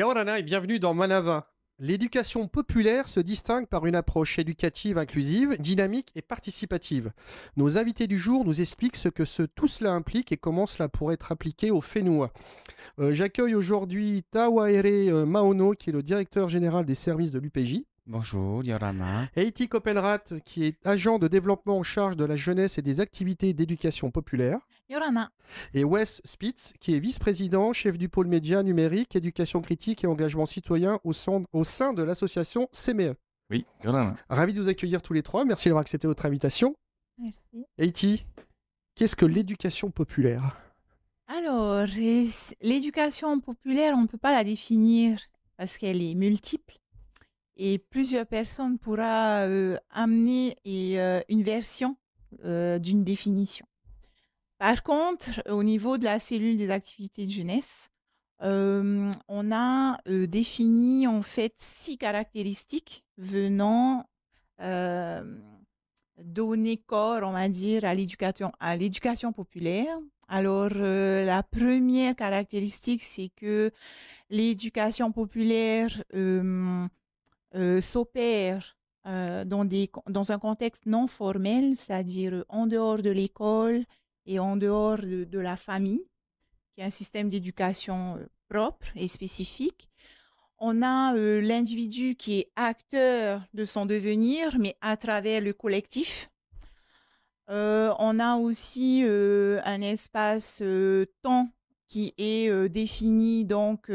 Yaorana et bienvenue dans Manava. L'éducation populaire se distingue par une approche éducative inclusive, dynamique et participative. Nos invités du jour nous expliquent tout cela implique et comment cela pourrait être appliqué au Fénois. J'accueille aujourd'hui Tawaere Maono, qui est le directeur général des services de l'UPJ. Bonjour, Yorana. Heiti Koppenrath, qui est agent de développement en charge de la jeunesse et des activités d'éducation populaire. Yorana. Et Wes Spitz, qui est vice-président, chef du pôle média numérique, éducation critique et engagement citoyen au sein de l'association CME. Oui, Yorana. Ravi de vous accueillir tous les trois. Merci d'avoir accepté votre invitation. Merci. Heiti, qu'est-ce que l'éducation populaire? Alors, l'éducation populaire, on ne peut pas la définir parce qu'elle est multiple et plusieurs personnes pourront amener une version d'une définition. Par contre, au niveau de la cellule des activités de jeunesse, on a défini en fait 6 caractéristiques venant donner corps, on va dire, à l'éducation populaire. Alors, la première caractéristique, c'est que l'éducation populaire s'opère dans un contexte non formel, c'est-à-dire en dehors de l'école et en dehors de la famille, qui est un système d'éducation propre et spécifique. On a l'individu qui est acteur de son devenir, mais à travers le collectif. On a aussi un espace-temps qui est défini. Donc,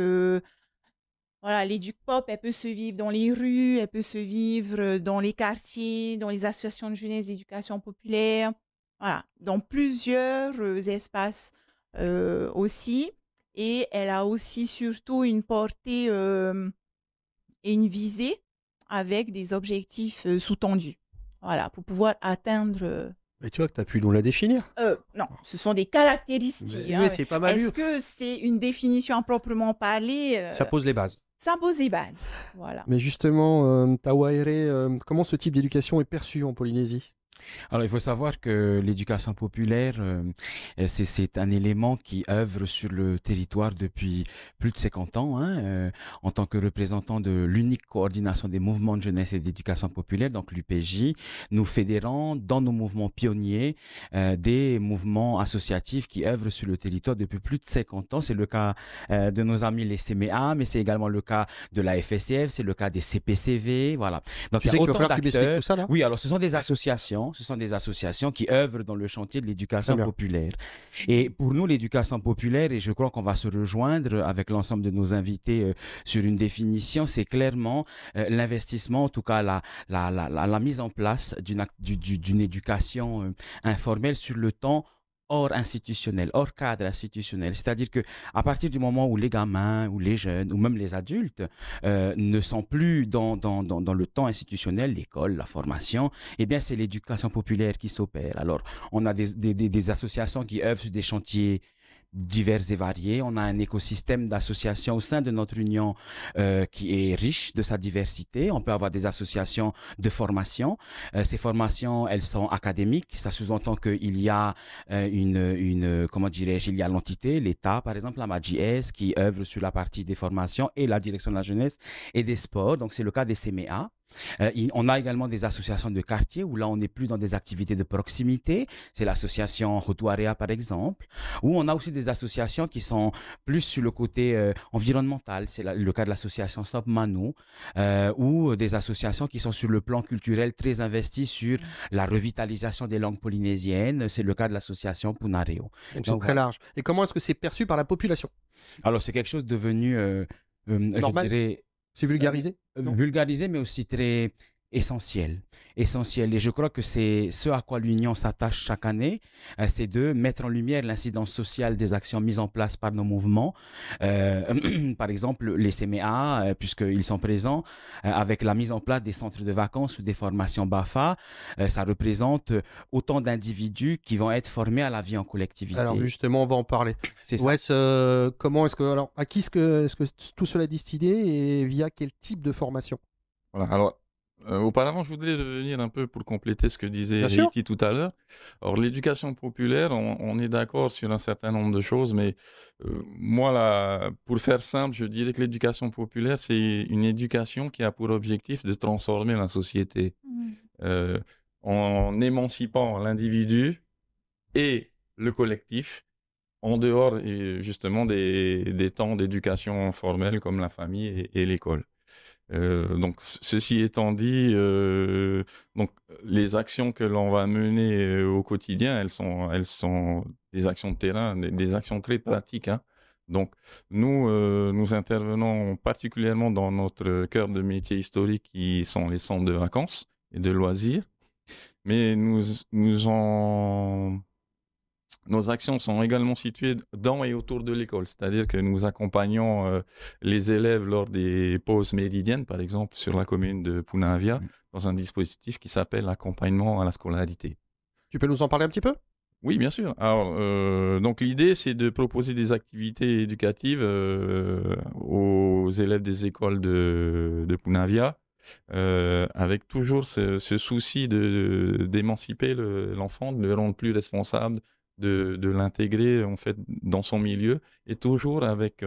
voilà, l'éduc-pop, elle peut se vivre dans les rues, elle peut se vivre dans les quartiers, dans les associations de jeunesse d'éducation populaire. Voilà, dans plusieurs espaces aussi. Et elle a aussi surtout une portée et une visée avec des objectifs sous-tendus. Voilà, pour pouvoir atteindre... Mais tu vois que tu as pu nous la définir. Non, ce sont des caractéristiques. Oui, c'est pas mal. Est-ce que c'est une définition à proprement parler Ça pose les bases. Ça pose les bases, voilà. Mais justement, Tawaere, comment ce type d'éducation est perçu en Polynésie? Alors, il faut savoir que l'éducation populaire, c'est un élément qui œuvre sur le territoire depuis plus de 50 ans, en tant que représentant de l'unique coordination des mouvements de jeunesse et d'éducation populaire, donc l'UPJ, nous fédérons dans nos mouvements pionniers des mouvements associatifs qui œuvrent sur le territoire depuis plus de 50 ans. C'est le cas de nos amis les CMA, mais c'est également le cas de la FSF, c'est le cas des CPCV, voilà. Donc, Tu sais qu'il va falloir que tu m'expliques tout ça, là? Oui, alors ce sont des associations. Ce sont des associations qui œuvrent dans le chantier de l'éducation populaire. Et pour nous, l'éducation populaire, et je crois qu'on va se rejoindre avec l'ensemble de nos invités sur une définition, c'est clairement l'investissement, en tout cas la mise en place d'une éducation informelle sur le temps hors institutionnel, hors cadre institutionnel. C'est-à-dire que à partir du moment où les gamins ou les jeunes ou même les adultes ne sont plus dans le temps institutionnel, l'école, la formation, eh bien c'est l'éducation populaire qui s'opère. Alors on a des associations qui œuvrent sur des chantiers divers et variés. On a un écosystème d'associations au sein de notre union qui est riche de sa diversité. On peut avoir des associations de formation. Ces formations, elles sont académiques. Ça sous-entend qu'il y a comment dirais-je, il y a l'entité, l'État, par exemple, la MAJS, qui œuvre sur la partie des formations et la direction de la jeunesse et des sports. Donc, c'est le cas des CMA. On a également des associations de quartier où là on n'est plus dans des activités de proximité, c'est l'association Rotuarea par exemple, où on a aussi des associations qui sont plus sur le côté environnemental, c'est le cas de l'association Sop Manu, ou des associations qui sont sur le plan culturel très investies sur la revitalisation des langues polynésiennes, c'est le cas de l'association Punareo. Donc c'est très large. Et comment est-ce que c'est perçu par la population? Alors c'est quelque chose de devenu, normal. je dirais, c'est vulgarisé? Vulgarisé, mais aussi très essentiel. Et je crois que c'est ce à quoi l'Union s'attache chaque année, c'est de mettre en lumière l'incidence sociale des actions mises en place par nos mouvements. Par exemple, les CMA, puisqu'ils sont présents, avec la mise en place des centres de vacances ou des formations BAFA, ça représente autant d'individus qui vont être formés à la vie en collectivité. Alors justement, on va en parler. C'est ouais, ça. Comment est-ce que, alors, à qui est-ce que tout cela est destiné et via quel type de formation? Voilà, alors auparavant, je voudrais revenir un peu pour compléter ce que disait Haïti tout à l'heure. Alors, l'éducation populaire, on est d'accord sur un certain nombre de choses, mais moi, là, pour faire simple, je dirais que l'éducation populaire, c'est une éducation qui a pour objectif de transformer la société en émancipant l'individu et le collectif en dehors justement des temps d'éducation formelle comme la famille et l'école. Donc, ceci étant dit, donc les actions que l'on va mener au quotidien, elles sont des actions de terrain, des actions très pratiques, hein. Donc, nous intervenons particulièrement dans notre cœur de métier historique qui sont les centres de vacances et de loisirs, mais nos actions sont également situées dans et autour de l'école, c'est-à-dire que nous accompagnons les élèves lors des pauses méridiennes, par exemple sur la commune de Punavia, dans un dispositif qui s'appelle l'accompagnement à la scolarité. Tu peux nous en parler un petit peu ? Oui, bien sûr. Alors, donc l'idée, c'est de proposer des activités éducatives aux élèves des écoles de Punavia, avec toujours ce souci d'émanciper l'enfant, de le rendre plus responsable, de l'intégrer en fait dans son milieu, et toujours avec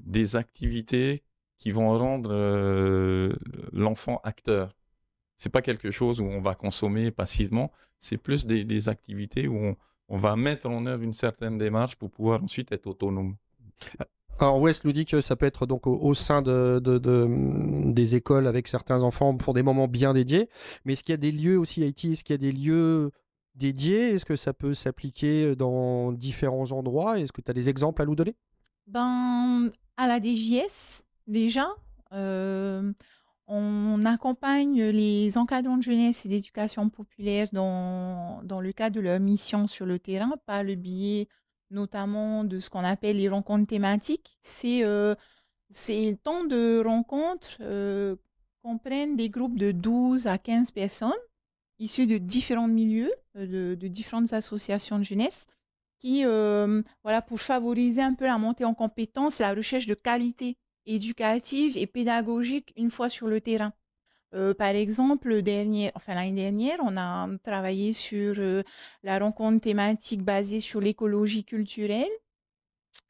des activités qui vont rendre l'enfant acteur. C'est pas quelque chose où on va consommer passivement, c'est plus des activités où on va mettre en œuvre une certaine démarche pour pouvoir ensuite être autonome. Alors Wes nous dit que ça peut être donc au sein des écoles avec certains enfants pour des moments bien dédiés, mais est-ce qu'il y a des lieux aussi, Haïti, est-ce qu'il y a des lieux dédiés? Est-ce que ça peut s'appliquer dans différents endroits? Est-ce que tu as des exemples à nous donner? À la DJS, déjà, on accompagne les encadrants de jeunesse et d'éducation populaire dans le cadre de leur mission sur le terrain, par le biais notamment de ce qu'on appelle les rencontres thématiques. C'est temps de rencontres comprennent des groupes de 12 à 15 personnes issus de différents milieux, de différentes associations de jeunesse, qui, pour favoriser un peu la montée en compétences, la recherche de qualité éducative et pédagogique une fois sur le terrain. Par exemple, l'année dernière, on a travaillé sur la rencontre thématique basée sur l'écologie culturelle.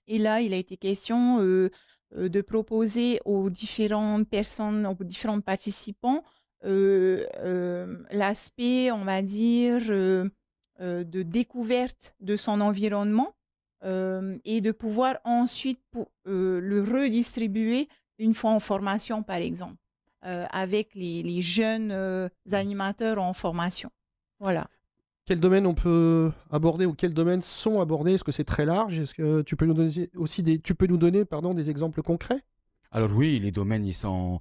Et là, il a été question de proposer aux différentes personnes, aux différents participants, l'aspect, on va dire, de découverte de son environnement et de pouvoir ensuite le redistribuer une fois en formation, par exemple, avec les jeunes animateurs en formation. Voilà. Quel domaine on peut aborder ou quels domaines sont abordés? Est-ce que c'est très large? Est-ce que tu peux nous donner aussi des exemples concrets? Alors oui, les domaines, ils sont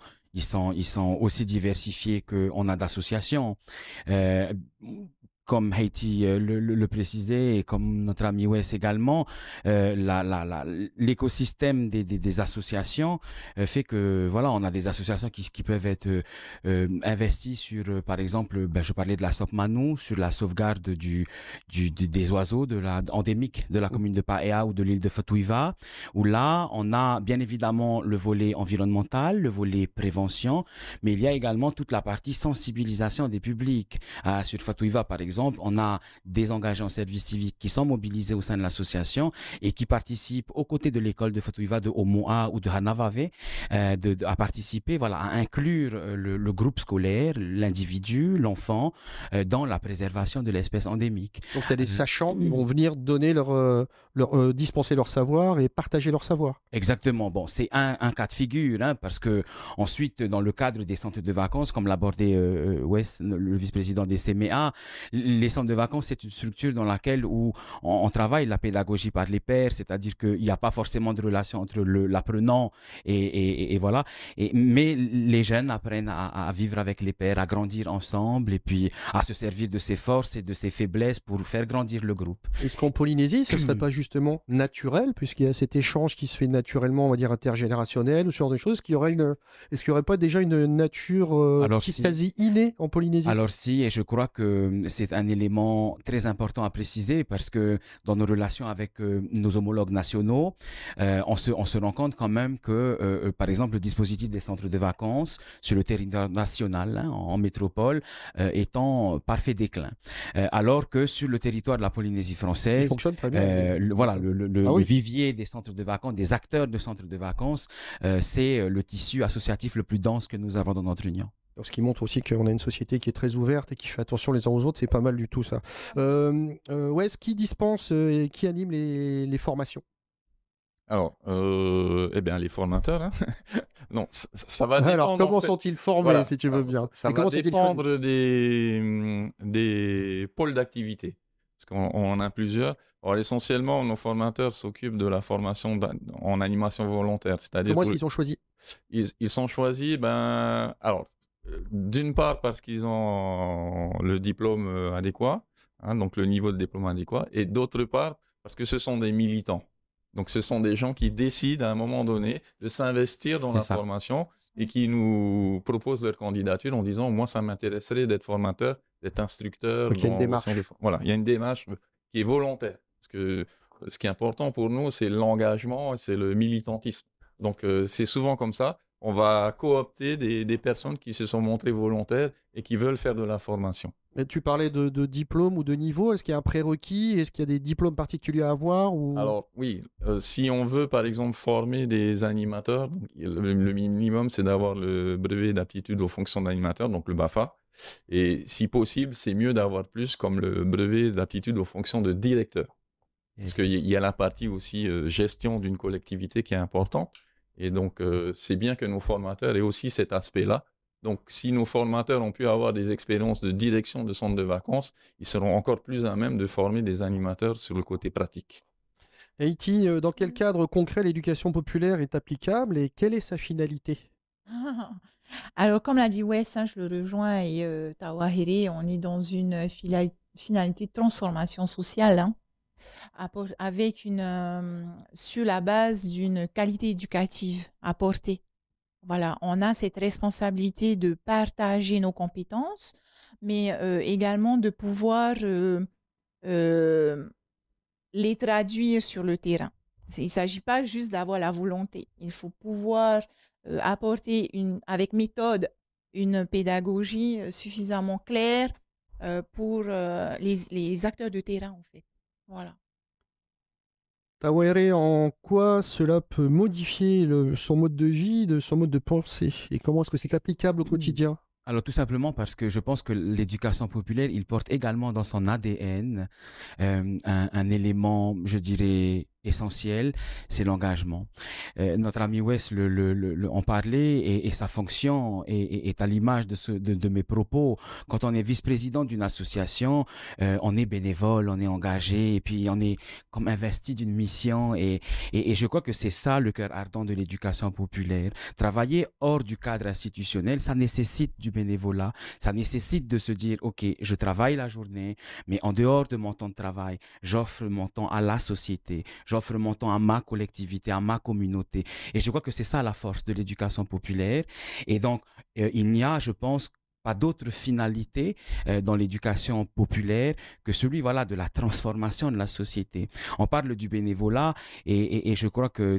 aussi diversifiés qu'on a d'associations. Comme Haïti le précisait et comme notre ami Wes également, l'écosystème des associations fait que voilà, on a des associations qui peuvent être investies sur, par exemple, je parlais de la SOPMANU, sur la sauvegarde des oiseaux endémiques de la commune de Paea ou de l'île de Fatouiva, où là, on a bien évidemment le volet environnemental, le volet prévention, mais il y a également toute la partie sensibilisation des publics. Sur Fatouiva, par exemple, on a des engagés en service civique qui sont mobilisés au sein de l'association et qui participent aux côtés de l'école de Fatouiva, de Omoa ou de Hanavave, à participer, à inclure le groupe scolaire, l'individu, l'enfant, dans la préservation de l'espèce endémique. Donc il y a des sachants qui vont venir donner dispenser leur savoir et partager leur savoir. Exactement. Bon, c'est un cas de figure, hein, parce que ensuite, dans le cadre des centres de vacances, comme l'abordait Wes, le vice-président des CMA, les centres de vacances, c'est une structure dans laquelle on travaille la pédagogie par les pairs, c'est-à-dire qu'il n'y a pas forcément de relation entre l'apprenant et voilà. Mais les jeunes apprennent à vivre avec les pairs, à grandir ensemble et puis à se servir de ses forces et de ses faiblesses pour faire grandir le groupe. Est-ce qu'en Polynésie, ce ne serait pas justement naturel, puisqu'il y a cet échange qui se fait naturellement, on va dire intergénérationnel, ou ce genre de choses, est-ce qu'il n'y aurait pas déjà une nature quasi innée en Polynésie? Alors si, et je crois que c'est un élément très important à préciser parce que dans nos relations avec nos homologues nationaux, on se rend compte quand même que, par exemple, le dispositif des centres de vacances sur le territoire national, hein, en métropole, est en parfait déclin. Alors que sur le territoire de la Polynésie française, fonctionne très bien. Le vivier des centres de vacances, des acteurs de centres de vacances, c'est le tissu associatif le plus dense que nous avons dans notre union. Donc, ce qui montre aussi qu'on a une société qui est très ouverte et qui fait attention les uns aux autres, c'est pas mal du tout ça. Wes, qui dispense et qui anime les formations? Alors, eh bien, les formateurs, hein. Non, ça va dépendre. Alors, comment sont-ils formés, si tu veux bien? Ça va dépendre des pôles d'activité. Parce qu'on en a plusieurs. Alors, essentiellement, nos formateurs s'occupent de la formation en animation volontaire. C'est-à-dire comment est-ce qu'ils sont choisis? Ils sont choisis, d'une part parce qu'ils ont le diplôme adéquat, hein, donc le niveau de diplôme adéquat, et d'autre part parce que ce sont des militants. Donc, ce sont des gens qui décident à un moment donné de s'investir dans la formation et qui nous proposent leur candidature en disant « Moi, ça m'intéresserait d'être formateur, d'être instructeur. » Il y a une démarche. Voilà, il y a une démarche qui est volontaire. Parce que ce qui est important pour nous, c'est l'engagement, c'est le militantisme. Donc, c'est souvent comme ça. On va coopter des personnes qui se sont montrées volontaires et qui veulent faire de la formation. Et tu parlais de diplôme ou de niveau. Est-ce qu'il y a un prérequis? Est-ce qu'il y a des diplômes particuliers à avoir ou... Alors oui, si on veut par exemple former des animateurs, donc, le minimum c'est d'avoir le brevet d'aptitude aux fonctions d'animateur, donc le BAFA. Et si possible, c'est mieux d'avoir plus comme le brevet d'aptitude aux fonctions de directeur. Parce qu'il y a la partie aussi gestion d'une collectivité qui est importante. Et donc, c'est bien que nos formateurs aient aussi cet aspect-là. Donc, si nos formateurs ont pu avoir des expériences de direction de centres de vacances, ils seront encore plus à même de former des animateurs sur le côté pratique. Haïti, dans quel cadre concret l'éducation populaire est applicable et quelle est sa finalité? Alors, comme l'a dit Wes, hein, je le rejoins, et Tawahiri, on est dans une finalité de transformation sociale, hein, avec sur la base d'une qualité éducative apportée. Voilà, on a cette responsabilité de partager nos compétences, mais également de pouvoir les traduire sur le terrain. Il ne s'agit pas juste d'avoir la volonté. Il faut pouvoir apporter avec méthode une pédagogie suffisamment claire pour les acteurs de terrain, en fait. Voilà. Tawahiri, en quoi cela peut modifier son mode de vie, son mode de pensée? Et comment est-ce que c'est applicable au quotidien? Alors tout simplement parce que je pense que l'éducation populaire, il porte également dans son ADN un élément, je dirais, essentiel, c'est l'engagement. Notre ami Wes en parlait et sa fonction est à l'image de mes propos. Quand on est vice-président d'une association, on est bénévole, on est engagé et puis on est comme investi d'une mission et je crois que c'est ça le cœur ardent de l'éducation populaire. Travailler hors du cadre institutionnel, ça nécessite du bénévolat, ça nécessite de se dire, ok, je travaille la journée, mais en dehors de mon temps de travail, j'offre mon temps à la société, j'offre mon temps à ma collectivité, à ma communauté. Et je crois que c'est ça la force de l'éducation populaire. Et donc, il n'y a, je pense, pas d'autre finalité dans l'éducation populaire que celui de la transformation de la société. On parle du bénévolat et je crois que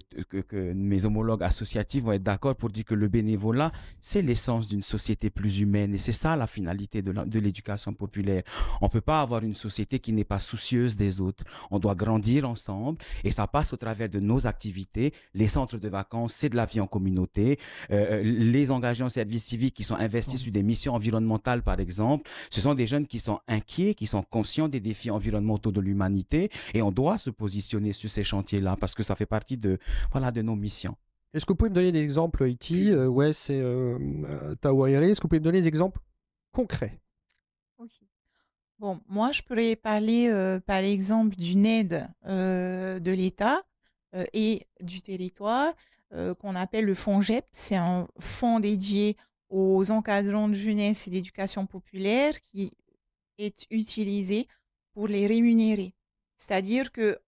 mes homologues associatifs vont être d'accord pour dire que le bénévolat, c'est l'essence d'une société plus humaine et c'est ça la finalité de l'éducation populaire. On ne peut pas avoir une société qui n'est pas soucieuse des autres. On doit grandir ensemble et ça passe au travers de nos activités. Les centres de vacances, c'est de la vie en communauté. Les engagés en service civique qui sont investis sur des missions environnementales, par exemple, ce sont des jeunes qui sont inquiets, qui sont conscients des défis environnementaux de l'humanité et on doit se positionner sur ces chantiers-là parce que ça fait partie de nos missions. Est-ce que vous pouvez me donner des exemples, Haïti, Wes et Tawahiri, est-ce que vous pouvez me donner des exemples concrets? Ok. Bon, moi, je pourrais parler, par exemple, d'une aide de l'État et du territoire qu'on appelle le FONGEP. C'est un fonds dédié aux encadrants de jeunesse et d'éducation populaire qui est utilisé pour les rémunérer. C'est-à-dire que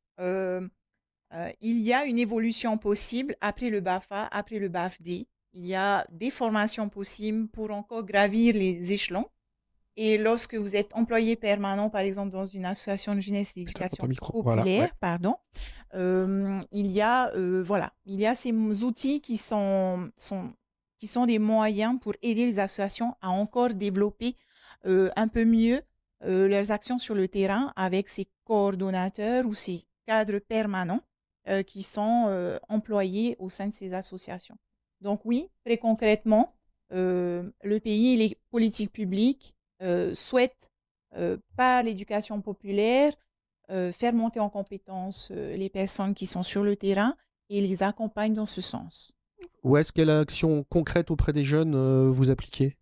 il y a une évolution possible après le BAFA, après le BAFD. Il y a des formations possibles pour encore gravir les échelons. Et lorsque vous êtes employé permanent, par exemple, dans une association de jeunesse et d'éducation populaire, pardon, il y a ces outils qui sont des moyens pour aider les associations à encore développer un peu mieux leurs actions sur le terrain avec ces coordonnateurs ou ces cadres permanents qui sont employés au sein de ces associations. Donc oui, très concrètement, le pays et les politiques publiques souhaitent, par l'éducation populaire, faire monter en compétence les personnes qui sont sur le terrain et les accompagnent dans ce sens. Où est-ce quelle action concrète auprès des jeunes vous appliquez?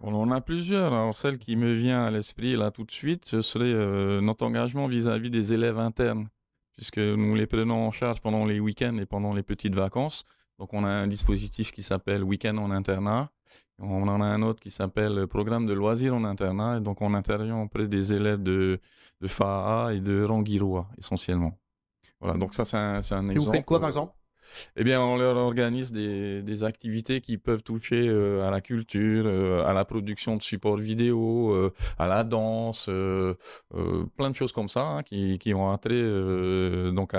On en a plusieurs. Alors, celle qui me vient à l'esprit là tout de suite, ce serait notre engagement vis-à-vis des élèves internes, puisque nous les prenons en charge pendant les week-ends et pendant les petites vacances. Donc, on a un dispositif qui s'appelle Week-end en internat. On en a un autre qui s'appelle Programme de loisirs en internat. Et donc, on intervient auprès des élèves de FAA et de Rangiroa, essentiellement. Voilà, donc ça, c'est un exemple. Et vous faites quoi, par exemple? Eh bien, on leur organise des activités qui peuvent toucher à la culture, à la production de supports vidéo, à la danse, plein de choses comme ça hein, qui ont attrait donc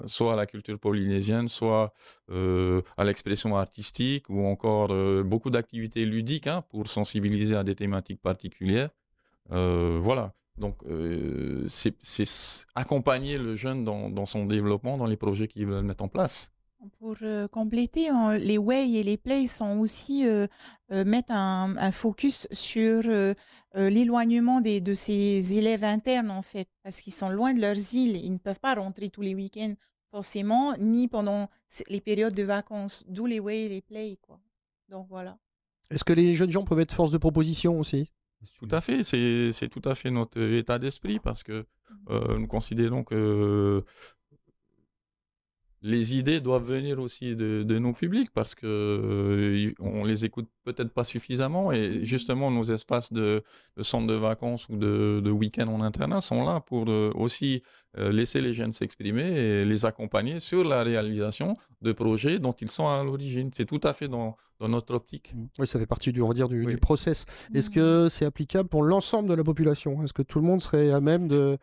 soit à la culture polynésienne, soit à l'expression artistique ou encore beaucoup d'activités ludiques hein, pour sensibiliser à des thématiques particulières. Voilà. Donc, c'est accompagner le jeune dans son développement, dans les projets qu'il veut mettre en place. Pour compléter, les Way et les Play sont aussi mettent un focus sur l'éloignement de ces élèves internes en fait, parce qu'ils sont loin de leurs îles, ils ne peuvent pas rentrer tous les week-ends forcément, ni pendant les périodes de vacances, d'où les Way et les Play quoi. Donc voilà. Est-ce que les jeunes gens peuvent être force de proposition aussi? Tout à fait, c'est tout à fait notre état d'esprit parce que nous considérons que les idées doivent venir aussi de nos publics parce que on les écoute peut-être pas suffisamment et justement nos espaces de centres de vacances ou de week-end en internat sont là pour aussi laisser les jeunes s'exprimer et les accompagner sur la réalisation de projets dont ils sont à l'origine. C'est tout à fait dans notre optique. Oui, ça fait partie du process. Est-ce que c'est applicable pour l'ensemble de la population? Est-ce que tout le monde serait à même de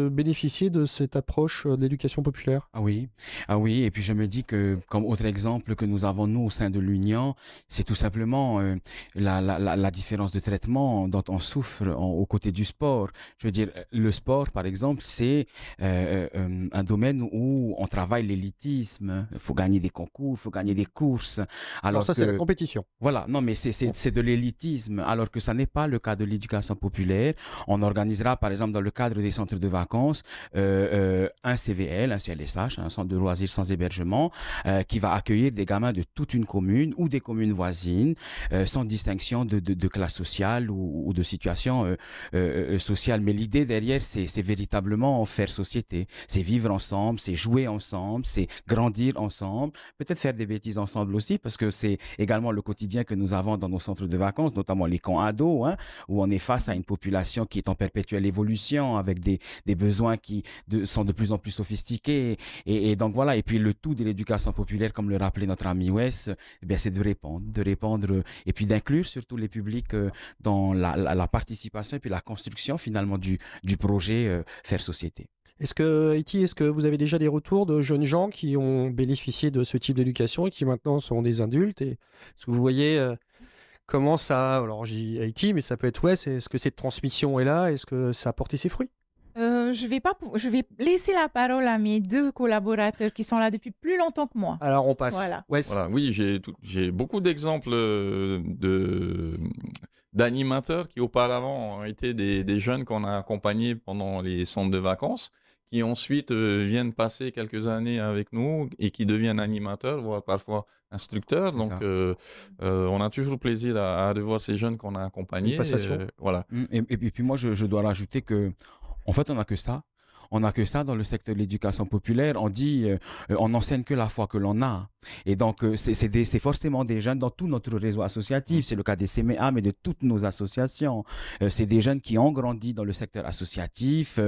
bénéficier de cette approche de l'éducation populaire? Ah oui, et puis je me dis que comme autre exemple que nous avons nous au sein de l'Union, c'est tout simplement la différence de traitement dont on souffre aux côtés du sport. Je veux dire, le sport par exemple, c'est un domaine où on travaille l'élitisme. Il faut gagner des concours, il faut gagner des courses. Alors ça, c'est la compétition. Voilà, non mais c'est de l'élitisme, alors que ça n'est pas le cas de l'éducation populaire. On organisera par exemple dans le cadre des centres de vacances un CVL, un CLSH, un centre de loisirs sans hébergement, qui va accueillir des gamins de toute une commune ou des communes voisines, sans distinction de classe sociale ou de situation sociale. Mais l'idée derrière, c'est véritablement faire société, c'est vivre ensemble, c'est jouer ensemble, c'est grandir ensemble, peut-être faire des bêtises ensemble aussi, parce que c'est également le quotidien que nous avons dans nos centres de vacances, notamment les camps ados, hein, où on est face à une population qui est en perpétuelle évolution, avec des besoins qui sont de plus en plus sophistiqués. Et donc voilà, et puis le tout de l'éducation populaire, comme le rappelait notre ami Wes, c'est de répandre et puis d'inclure surtout les publics dans la participation et puis la construction finalement du projet Faire Société. Est-ce que vous avez déjà des retours de jeunes gens qui ont bénéficié de ce type d'éducation et qui maintenant sont des adultes? Et est-ce que vous voyez comment ça, alors je dis Haïti, mais ça peut être Wes, est-ce que cette transmission est là? Est-ce que ça a porté ses fruits? Je vais laisser la parole à mes deux collaborateurs qui sont là depuis plus longtemps que moi. Alors on passe. Voilà. Voilà, oui, j'ai beaucoup d'exemples d'animateurs qui auparavant ont été des jeunes qu'on a accompagnés pendant les centres de vacances, qui ensuite viennent passer quelques années avec nous et qui deviennent animateurs, voire parfois instructeurs. Donc, on a toujours plaisir à revoir ces jeunes qu'on a accompagnés. Voilà. Et puis moi, je dois rajouter que en fait, on n'a que ça. On n'a que ça dans le secteur de l'éducation populaire. On dit, on n'enseigne que la foi que l'on a. Et donc, c'est forcément des jeunes dans tout notre réseau associatif. C'est le cas des CMA, mais de toutes nos associations. C'est des jeunes qui ont grandi dans le secteur associatif,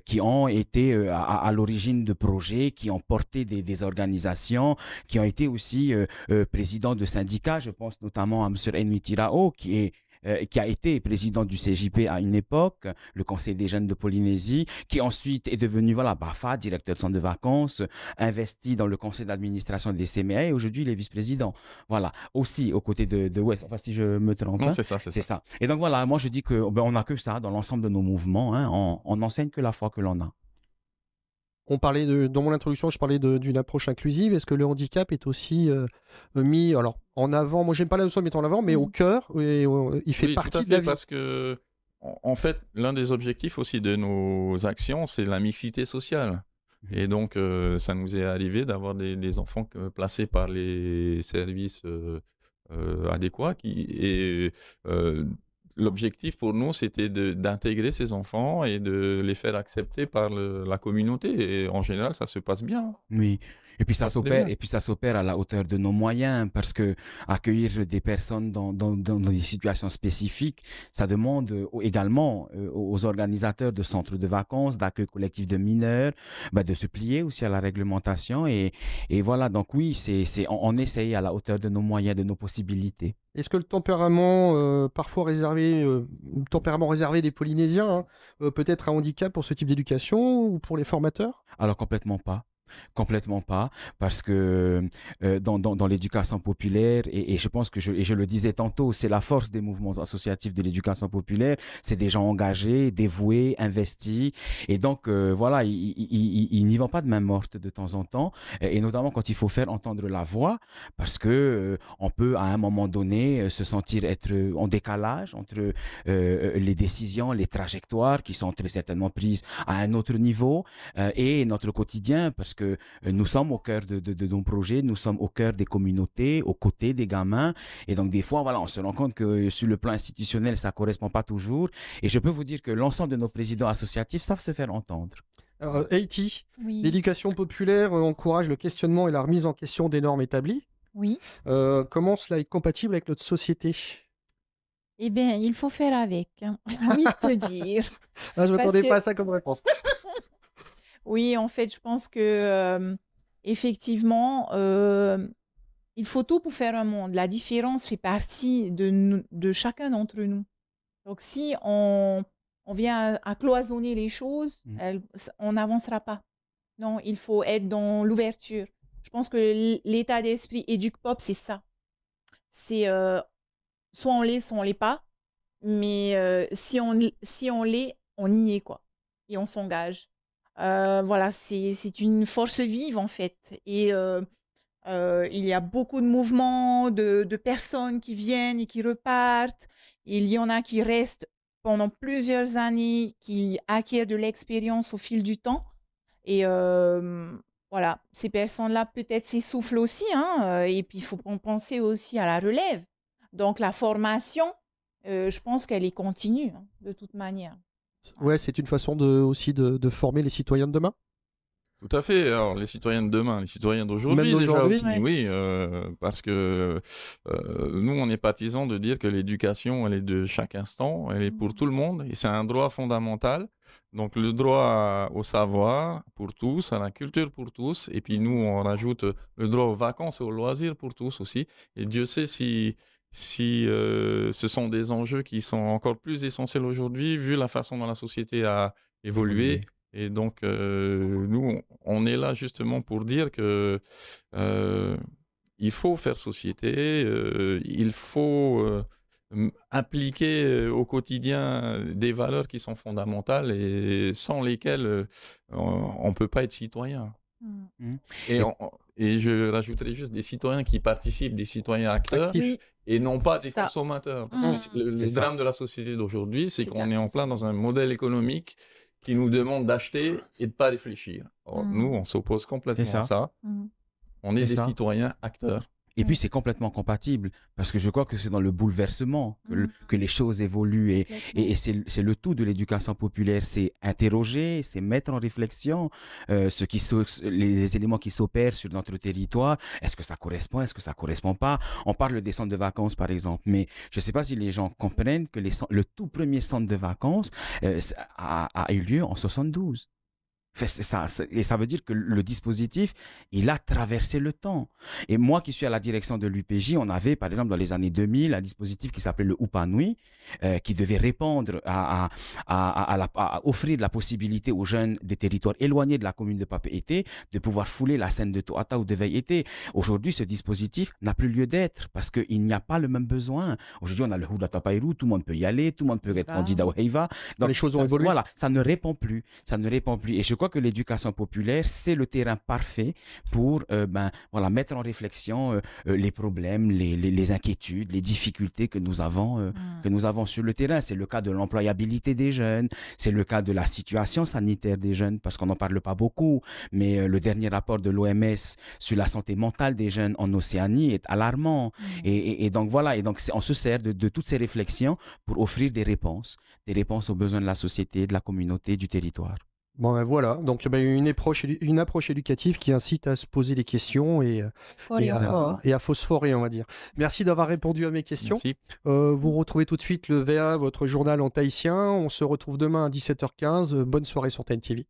qui ont été à l'origine de projets, qui ont porté des organisations, qui ont été aussi présidents de syndicats. Je pense notamment à M. Enui Tirao, qui est qui a été président du CJP à une époque, le Conseil des jeunes de Polynésie, qui ensuite est devenu BAFA, directeur de centre de vacances, investi dans le conseil d'administration des CMA, et aujourd'hui il est vice-président. Voilà, aussi aux côtés de West, enfin si je me trompe. Non, c'est ça. Et donc voilà, moi je dis que on n'a que ça dans l'ensemble de nos mouvements, hein, on n'enseigne que la foi que l'on a. On parlait dans mon introduction, je parlais d'une approche inclusive. Est-ce que le handicap est aussi mis en avant? Moi, j'aime pas la notion de mettre en avant, mais au cœur. Il fait partie de la vie. Parce que, en fait, l'un des objectifs aussi de nos actions, c'est la mixité sociale. Et donc, ça nous est arrivé d'avoir des enfants placés par les services adéquats. L'objectif pour nous, c'était d'intégrer ces enfants et de les faire accepter par la communauté. Et en général, ça se passe bien. Oui. Et puis ça s'opère à la hauteur de nos moyens, parce que accueillir des personnes dans des situations spécifiques, ça demande également aux organisateurs de centres de vacances, d'accueil collectif de mineurs, de se plier aussi à la réglementation. Et voilà, donc oui, on essaye à la hauteur de nos moyens, de nos possibilités. Est-ce que le tempérament parfois réservé des Polynésiens peut être un handicap pour ce type d'éducation ou pour les formateurs? Alors complètement pas. Complètement pas, parce que dans l'éducation populaire, et je pense que je le disais tantôt, c'est la force des mouvements associatifs de l'éducation populaire, c'est des gens engagés, dévoués, investis, et donc voilà, ils n'y vont pas de main morte de temps en temps, et notamment quand il faut faire entendre la voix, parce que on peut à un moment donné se sentir être en décalage entre les décisions, les trajectoires qui sont très certainement prises à un autre niveau et notre quotidien, parce que nous sommes au cœur de nos projets, nous sommes au cœur des communautés, aux côtés des gamins, et donc des fois, voilà, on se rend compte que sur le plan institutionnel, ça correspond pas toujours, et je peux vous dire que l'ensemble de nos présidents associatifs savent se faire entendre. Haïti, l'éducation populaire encourage le questionnement et la remise en question des normes établies. Oui. Comment cela est compatible avec notre société? Eh bien, il faut faire avec. J'ai envie de te dire. Je ne m'attendais pas à ça comme réponse. Oui, en fait, je pense que effectivement, il faut tout pour faire un monde. La différence fait partie de chacun d'entre nous. Donc, si on vient à cloisonner les choses, on n'avancera pas. Non, il faut être dans l'ouverture. Je pense que l'état d'esprit EducPop, c'est ça. C'est soit on l'est, soit on l'est pas. Mais si on l'est, on y est, quoi. Et on s'engage. Voilà, c'est une force vive en fait, et il y a beaucoup de mouvements de personnes qui viennent et qui repartent. Il y en a qui restent pendant plusieurs années, qui acquièrent de l'expérience au fil du temps, et voilà, ces personnes-là peut-être s'essoufflent aussi, et puis il faut penser aussi à la relève. Donc la formation, je pense qu'elle est continue, de toute manière. Ouais, c'est une façon aussi de former les citoyens de demain. Tout à fait. Alors, les citoyens de demain, les citoyens d'aujourd'hui, même d'aujourd'hui, oui, parce que nous, on est partisans de dire que l'éducation, elle est de chaque instant, elle est pour tout le monde, et c'est un droit fondamental. Donc, le droit au savoir pour tous, à la culture pour tous, et puis nous, on rajoute le droit aux vacances et aux loisirs pour tous aussi. Et Dieu sait si ce sont des enjeux qui sont encore plus essentiels aujourd'hui, vu la façon dont la société a évolué. Et donc, nous, on est là justement pour dire que il faut faire société, il faut appliquer au quotidien des valeurs qui sont fondamentales et sans lesquelles on ne peut pas être citoyen. Et je rajouterais juste des citoyens qui participent, des citoyens acteurs, et non pas des consommateurs. Parce que le drame de la société d'aujourd'hui, c'est qu'on est en plein dans un modèle économique qui nous demande d'acheter et de ne pas réfléchir. Or, nous, on s'oppose complètement à ça. On est des citoyens acteurs. Et puis, c'est complètement compatible, parce que je crois que c'est dans le bouleversement que les choses évoluent. Et c'est le tout de l'éducation populaire, c'est interroger, c'est mettre en réflexion les éléments qui s'opèrent sur notre territoire. Est-ce que ça correspond, est-ce que ça correspond pas? On parle des centres de vacances, par exemple, mais je ne sais pas si les gens comprennent que le tout premier centre de vacances a eu lieu en 72. Et ça veut dire que le dispositif, il a traversé le temps. Et moi qui suis à la direction de l'UPJ, on avait, par exemple, dans les années 2000, un dispositif qui s'appelait le Upanui, qui devait répondre à offrir la possibilité aux jeunes des territoires éloignés de la commune de Papeete de pouvoir fouler la scène de Toata ou de Veille-été. Aujourd'hui, ce dispositif n'a plus lieu d'être parce qu'il n'y a pas le même besoin. Aujourd'hui, on a le Houda Tapairu, tout le monde peut y aller, tout le monde peut être candidat au Heiva. Donc, les choses ont évolué. Voilà, ça ne répond plus. Ça ne répond plus. Et je crois que l'éducation populaire, c'est le terrain parfait pour mettre en réflexion les problèmes, les inquiétudes, les difficultés que nous avons sur le terrain. C'est le cas de l'employabilité des jeunes, c'est le cas de la situation sanitaire des jeunes, parce qu'on n'en parle pas beaucoup, mais le dernier rapport de l'OMS sur la santé mentale des jeunes en Océanie est alarmant. Et donc voilà, et donc on se sert de toutes ces réflexions pour offrir des réponses aux besoins de la société, de la communauté, du territoire. Bon, ben voilà, donc une approche éducative qui incite à se poser des questions et à phosphorer, on va dire. Merci d'avoir répondu à mes questions. Vous retrouvez tout de suite le VA, votre journal en tahitien. On se retrouve demain à 17h15. Bonne soirée sur TNTV.